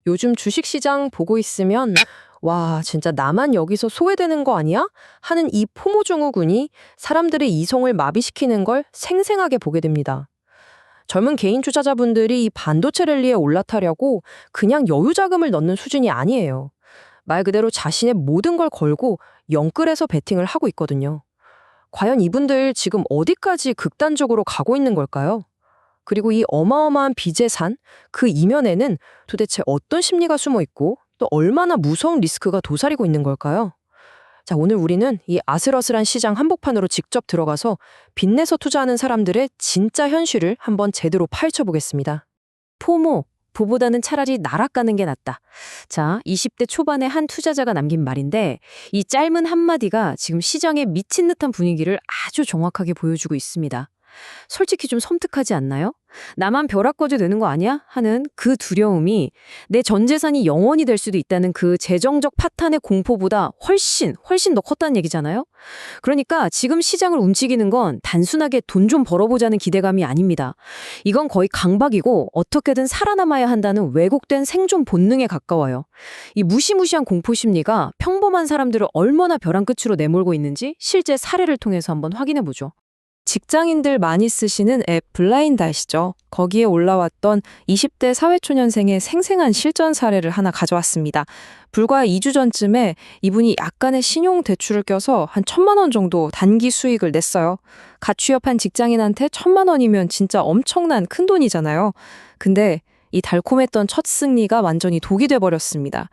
요즘 주식시장 보고 있으면 와, 진짜 나만 여기서 소외되는 거 아니야? 하는 이 포모 증후군이 사람들의 이성을 마비시키는 걸 생생하게 보게 됩니다. 젊은 개인 투자자분들이 이 반도체 랠리에 올라타려고 그냥 여유 자금을 넣는 수준이 아니에요. 말 그대로 자신의 모든 걸 걸고 영끌해서 베팅을 하고 있거든요. 과연 이분들 지금 어디까지 극단적으로 가고 있는 걸까요? 그리고 이 어마어마한 빚의 산, 그 이면에는 도대체 어떤 심리가 숨어 있고 또 얼마나 무서운 리스크가 도사리고 있는 걸까요? 자, 오늘 우리는 이 아슬아슬한 시장 한복판으로 직접 들어가서 빚내서 투자하는 사람들의 진짜 현실을 한번 제대로 파헤쳐 보겠습니다. 포모, 보보다는 차라리 나락가는 게 낫다. 자, 20대 초반의 한 투자자가 남긴 말인데 이 짧은 한마디가 지금 시장에 미친 듯한 분위기를 아주 정확하게 보여주고 있습니다. 솔직히 좀 섬뜩하지 않나요? 나만 벼락거지 되는 거 아니야? 하는 그 두려움이 내 전 재산이 영원이 될 수도 있다는 그 재정적 파탄의 공포보다 훨씬 더 컸다는 얘기잖아요? 그러니까 지금 시장을 움직이는 건 단순하게 돈 좀 벌어보자는 기대감이 아닙니다. 이건 거의 강박이고 어떻게든 살아남아야 한다는 왜곡된 생존 본능에 가까워요. 이 무시무시한 공포 심리가 평범한 사람들을 얼마나 벼랑 끝으로 내몰고 있는지 실제 사례를 통해서 한번 확인해 보죠. 직장인들 많이 쓰시는 앱 블라인드 아시죠? 거기에 올라왔던 20대 사회초년생의 생생한 실전 사례를 하나 가져왔습니다. 불과 2주 전쯤에 이분이 약간의 신용대출을 껴서 한 1,000만 원 정도 단기 수익을 냈어요. 갓 취업한 직장인한테 1,000만 원이면 진짜 엄청난 큰 돈이잖아요. 근데 이 달콤했던 첫 승리가 완전히 독이 돼버렸습니다.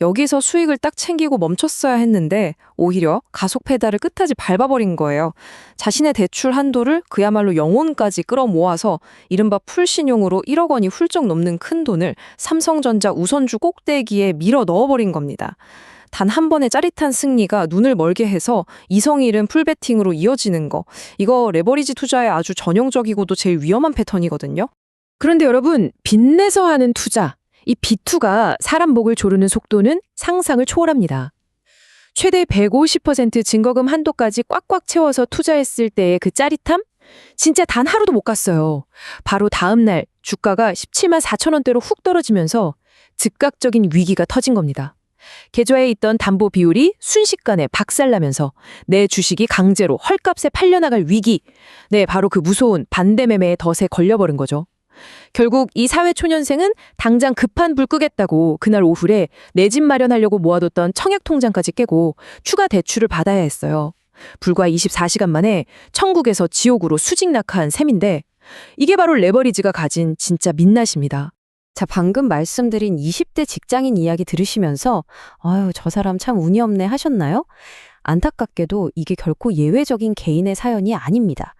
여기서 수익을 딱 챙기고 멈췄어야 했는데 오히려 가속 페달을 끝까지 밟아버린 거예요. 자신의 대출 한도를 그야말로 영혼까지 끌어모아서 이른바 풀신용으로 1억 원이 훌쩍 넘는 큰 돈을 삼성전자 우선주 꼭대기에 밀어 넣어버린 겁니다. 단 한 번의 짜릿한 승리가 눈을 멀게 해서 이성 잃은 풀베팅으로 이어지는 거. 이거 레버리지 투자에 아주 전형적이고도 제일 위험한 패턴이거든요. 그런데 여러분, 빚내서 하는 투자, 이 B2가 사람 목을 조르는 속도는 상상을 초월합니다. 최대 150% 증거금 한도까지 꽉꽉 채워서 투자했을 때의 그 짜릿함? 진짜 단 하루도 못 갔어요. 바로 다음 날 주가가 17만 4천 원대로 훅 떨어지면서 즉각적인 위기가 터진 겁니다. 계좌에 있던 담보 비율이 순식간에 박살나면서 내 주식이 강제로 헐값에 팔려나갈 위기. 네, 바로 그 무서운 반대매매의 덫에 걸려버린 거죠. 결국 이 사회초년생은 당장 급한 불 끄겠다고 그날 오후에 내 집 마련하려고 모아뒀던 청약 통장까지 깨고 추가 대출을 받아야 했어요. 불과 24시간 만에 천국에서 지옥으로 수직 낙하한 셈인데 이게 바로 레버리지가 가진 진짜 민낯입니다. 자, 방금 말씀드린 20대 직장인 이야기 들으시면서 아유, 저 사람 참 운이 없네 하셨나요? 안타깝게도 이게 결코 예외적인 개인의 사연이 아닙니다.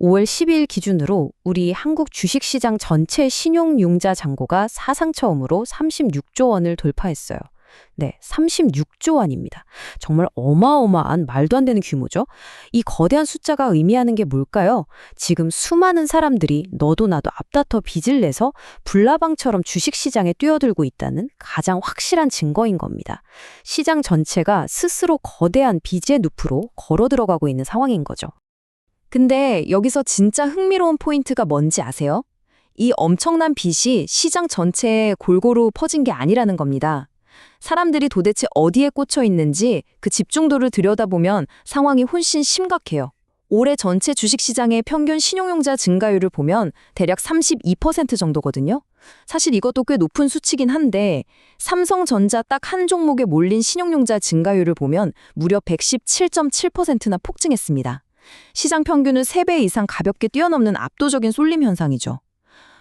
5월 12일 기준으로 우리 한국 주식시장 전체 신용융자 잔고가 사상 처음으로 36조 원을 돌파했어요. 네, 36조 원입니다. 정말 어마어마한 말도 안 되는 규모죠. 이 거대한 숫자가 의미하는 게 뭘까요? 지금 수많은 사람들이 너도 나도 앞다퉈 빚을 내서 불나방처럼 주식시장에 뛰어들고 있다는 가장 확실한 증거인 겁니다. 시장 전체가 스스로 거대한 빚의 늪으로 걸어 들어가고 있는 상황인 거죠. 근데 여기서 진짜 흥미로운 포인트가 뭔지 아세요? 이 엄청난 빚이 시장 전체에 골고루 퍼진 게 아니라는 겁니다. 사람들이 도대체 어디에 꽂혀 있는지 그 집중도를 들여다보면 상황이 훨씬 심각해요. 올해 전체 주식시장의 평균 신용융자 증가율을 보면 대략 32% 정도거든요. 사실 이것도 꽤 높은 수치긴 한데 삼성전자 딱 한 종목에 몰린 신용융자 증가율을 보면 무려 117.7%나 폭증했습니다. 시장 평균을 3배 이상 가볍게 뛰어넘는 압도적인 쏠림 현상이죠.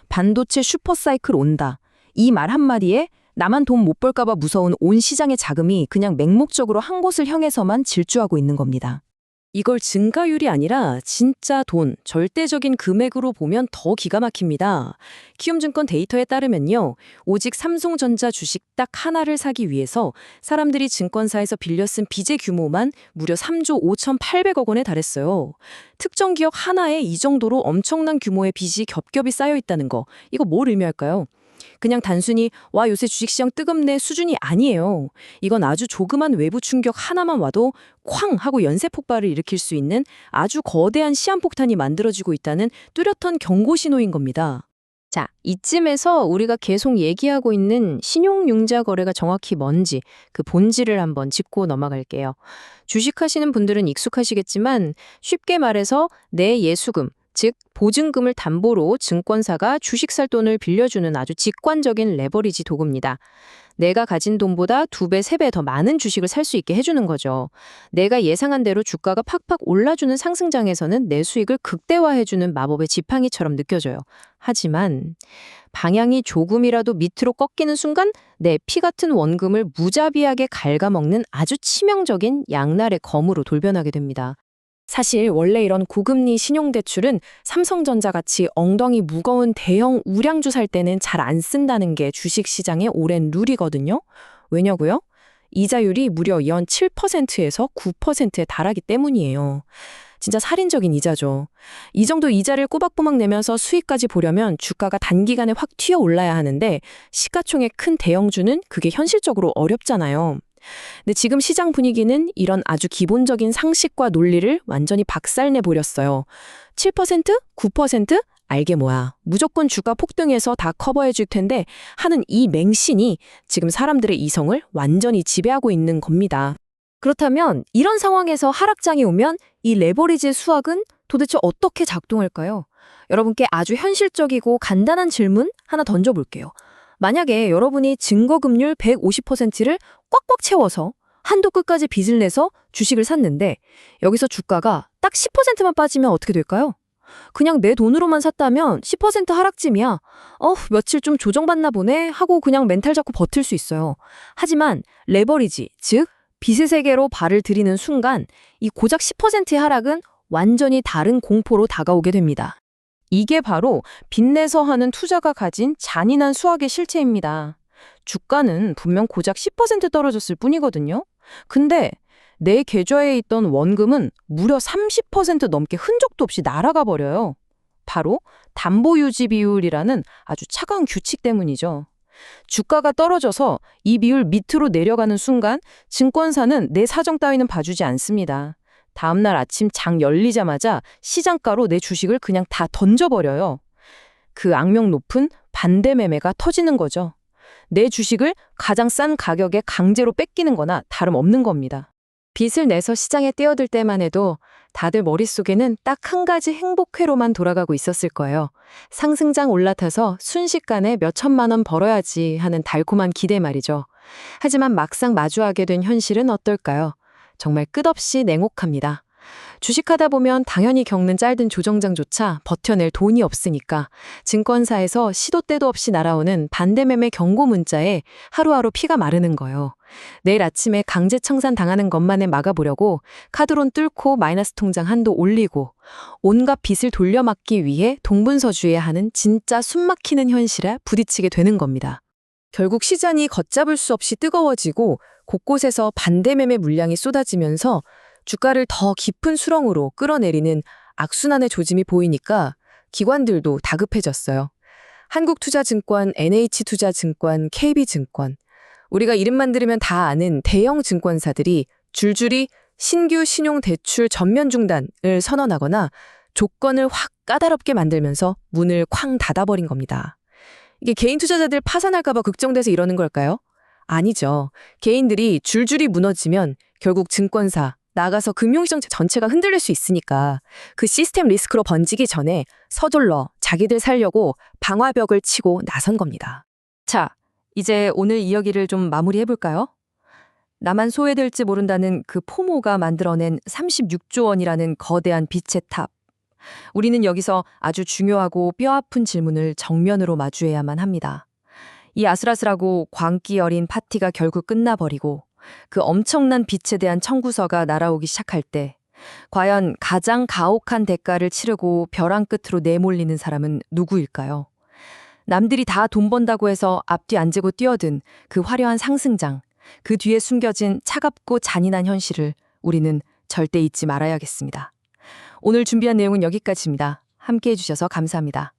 반도체 슈퍼사이클 온다. 이 말 한마디에 나만 돈 못 벌까 봐 무서운 온 시장의 자금이 그냥 맹목적으로 한 곳을 향해서만 질주하고 있는 겁니다. 이걸 증가율이 아니라 진짜 돈, 절대적인 금액으로 보면 더 기가 막힙니다. 키움증권 데이터에 따르면요. 오직 삼성전자 주식 딱 하나를 사기 위해서 사람들이 증권사에서 빌려 쓴 빚의 규모만 무려 3조 5,800억 원에 달했어요. 특정 기업 하나에 이 정도로 엄청난 규모의 빚이 겹겹이 쌓여 있다는 거, 이거 뭘 의미할까요? 그냥 단순히 와 요새 주식시장 뜨겁네 수준이 아니에요. 이건 아주 조그만 외부 충격 하나만 와도 쾅 하고 연쇄 폭발을 일으킬 수 있는 아주 거대한 시한폭탄이 만들어지고 있다는 뚜렷한 경고 신호인 겁니다. 자, 이쯤에서 우리가 계속 얘기하고 있는 신용융자 거래가 정확히 뭔지 그 본질을 한번 짚고 넘어갈게요. 주식하시는 분들은 익숙하시겠지만 쉽게 말해서 내 예수금, 즉 보증금을 담보로 증권사가 주식 살 돈을 빌려주는 아주 직관적인 레버리지 도구입니다. 내가 가진 돈보다 2배, 3배 더 많은 주식을 살 수 있게 해주는 거죠. 내가 예상한 대로 주가가 팍팍 올라주는 상승장에서는 내 수익을 극대화해주는 마법의 지팡이처럼 느껴져요. 하지만 방향이 조금이라도 밑으로 꺾이는 순간 내 피 같은 원금을 무자비하게 갉아먹는 아주 치명적인 양날의 검으로 돌변하게 됩니다. 사실 원래 이런 고금리 신용대출은 삼성전자 같이 엉덩이 무거운 대형 우량주 살 때는 잘 안 쓴다는 게 주식시장의 오랜 룰이거든요. 왜냐고요? 이자율이 무려 연 7%에서 9%에 달하기 때문이에요. 진짜 살인적인 이자죠. 이 정도 이자를 꼬박꼬박 내면서 수익까지 보려면 주가가 단기간에 확 튀어 올라야 하는데 시가총액 큰 대형주는 그게 현실적으로 어렵잖아요. 근데 지금 시장 분위기는 이런 아주 기본적인 상식과 논리를 완전히 박살내 버렸어요. 7%? 9%? 알게 뭐야. 무조건 주가 폭등해서 다 커버해 줄 텐데 하는 이 맹신이 지금 사람들의 이성을 완전히 지배하고 있는 겁니다. 그렇다면 이런 상황에서 하락장이 오면 이 레버리지 수학은 도대체 어떻게 작동할까요? 여러분께 아주 현실적이고 간단한 질문 하나 던져볼게요. 만약에 여러분이 증거금률 150%를 꽉꽉 채워서 한도 끝까지 빚을 내서 주식을 샀는데 여기서 주가가 딱 10%만 빠지면 어떻게 될까요? 그냥 내 돈으로만 샀다면 10% 하락쯤이야. 며칠 좀 조정받나 보네 하고 그냥 멘탈 잡고 버틸 수 있어요. 하지만 레버리지, 즉 빚의 세계로 발을 들이는 순간 이 고작 10%의 하락은 완전히 다른 공포로 다가오게 됩니다. 이게 바로 빚내서 하는 투자가 가진 잔인한 수학의 실체입니다. 주가는 분명 고작 10% 떨어졌을 뿐이거든요. 근데 내 계좌에 있던 원금은 무려 30% 넘게 흔적도 없이 날아가 버려요. 바로 담보유지 비율이라는 아주 차가운 규칙 때문이죠. 주가가 떨어져서 이 비율 밑으로 내려가는 순간 증권사는 내 사정 따위는 봐주지 않습니다. 다음날 아침 장 열리자마자 시장가로 내 주식을 그냥 다 던져버려요. 그 악명 높은 반대 매매가 터지는 거죠. 내 주식을 가장 싼 가격에 강제로 뺏기는 거나 다름없는 겁니다. 빚을 내서 시장에 뛰어들 때만 해도 다들 머릿속에는 딱 한 가지 행복회로만 돌아가고 있었을 거예요. 상승장 올라타서 순식간에 몇 천만 원 벌어야지 하는 달콤한 기대 말이죠. 하지만 막상 마주하게 된 현실은 어떨까요? 정말 끝없이 냉혹합니다. 주식하다 보면 당연히 겪는 짧은 조정장조차 버텨낼 돈이 없으니까 증권사에서 시도 때도 없이 날아오는 반대매매 경고 문자에 하루하루 피가 마르는 거예요. 내일 아침에 강제 청산 당하는 것만에 막아보려고 카드론 뚫고 마이너스 통장 한도 올리고 온갖 빚을 돌려막기 위해 동분서주의에 하는 진짜 숨막히는 현실에 부딪히게 되는 겁니다. 결국 시장이 걷잡을 수 없이 뜨거워지고 곳곳에서 반대매매 물량이 쏟아지면서 주가를 더 깊은 수렁으로 끌어내리는 악순환의 조짐이 보이니까 기관들도 다급해졌어요. 한국투자증권, NH투자증권, KB증권. 우리가 이름만 들으면 다 아는 대형 증권사들이 줄줄이 신규 신용대출 전면 중단을 선언하거나 조건을 확 까다롭게 만들면서 문을 쾅 닫아버린 겁니다. 이게 개인 투자자들 파산할까봐 걱정돼서 이러는 걸까요? 아니죠. 개인들이 줄줄이 무너지면 결국 증권사, 나가서 금융시장 전체가 흔들릴 수 있으니까 그 시스템 리스크로 번지기 전에 서둘러 자기들 살려고 방화벽을 치고 나선 겁니다. 자, 이제 오늘 이야기를 좀 마무리해볼까요? 나만 소외될지 모른다는 그 포모가 만들어낸 36조 원이라는 거대한 빚의 탑. 우리는 여기서 아주 중요하고 뼈아픈 질문을 정면으로 마주해야만 합니다. 이 아슬아슬하고 광기 어린 파티가 결국 끝나버리고 그 엄청난 빚에 대한 청구서가 날아오기 시작할 때 과연 가장 가혹한 대가를 치르고 벼랑 끝으로 내몰리는 사람은 누구일까요? 남들이 다 돈 번다고 해서 앞뒤 안 재고 뛰어든 그 화려한 상승장, 그 뒤에 숨겨진 차갑고 잔인한 현실을 우리는 절대 잊지 말아야겠습니다. 오늘 준비한 내용은 여기까지입니다. 함께해 주셔서 감사합니다.